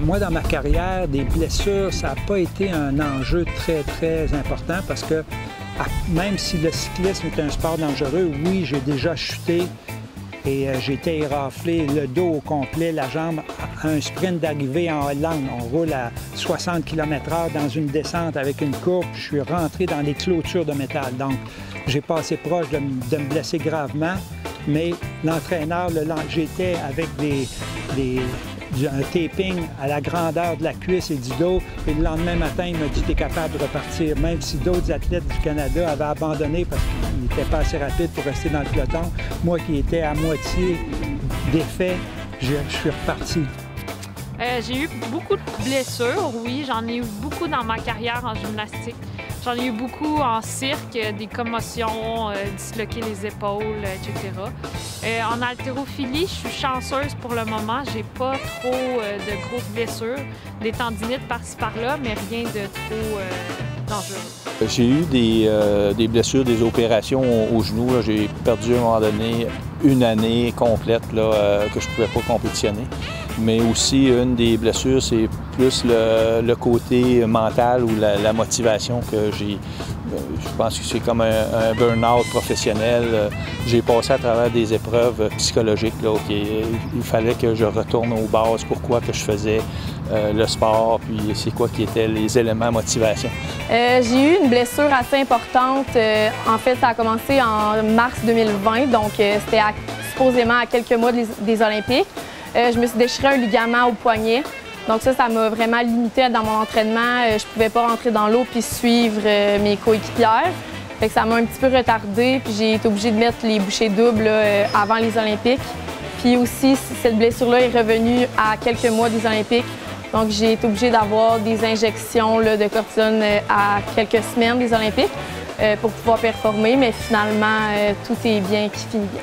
Moi, dans ma carrière, des blessures, ça n'a pas été un enjeu très important parce que même si le cyclisme est un sport dangereux, oui, j'ai déjà chuté et j'ai été éraflé le dos au complet, la jambe, à un sprint d'arrivée en Hollande. On roule à 60 km/h dans une descente avec une courbe. Je suis rentré dans les clôtures de métal. Donc, j'ai passé proche de me blesser gravement, mais l'entraîneur, j'étais avec un taping à la grandeur de la cuisse et du dos. Et le lendemain matin, il m'a dit « Tu es capable de repartir », même si d'autres athlètes du Canada avaient abandonné parce qu'ils n'étaient pas assez rapides pour rester dans le peloton. Moi qui étais à moitié défait, je suis reparti. J'ai eu beaucoup de blessures, oui. J'en ai eu beaucoup dans ma carrière en gymnastique. J'en ai eu beaucoup en cirque, des commotions, disloquer les épaules, etc. En haltérophilie, je suis chanceuse pour le moment. J'ai pas trop de grosses blessures, des tendinites par-ci par-là, mais rien de trop dangereux. J'ai eu des blessures, des opérations au genou. J'ai perdu à un moment donné une année complète là, que je ne pouvais pas compétitionner. Mais aussi, une des blessures, c'est plus le côté mental ou la motivation que j'ai. Je pense que c'est comme un burn-out professionnel. J'ai passé à travers des épreuves psychologiques. Là, il fallait que je retourne aux bases, pourquoi que je faisais le sport, puis c'est quoi qui étaient les éléments de motivation. J'ai eu une blessure assez importante. En fait, ça a commencé en mars 2020, donc c'était supposément à quelques mois des Olympiques. Je me suis déchiré un ligament au poignet. Donc ça m'a vraiment limité dans mon entraînement. Je ne pouvais pas rentrer dans l'eau puis suivre mes coéquipières. Fait que ça m'a un petit peu retardée, puis j'ai été obligée de mettre les bouchées doubles avant les Olympiques. Puis aussi, cette blessure-là est revenue à quelques mois des Olympiques. Donc j'ai été obligée d'avoir des injections de cortisone à quelques semaines des Olympiques pour pouvoir performer, mais finalement, tout est bien qui finit bien.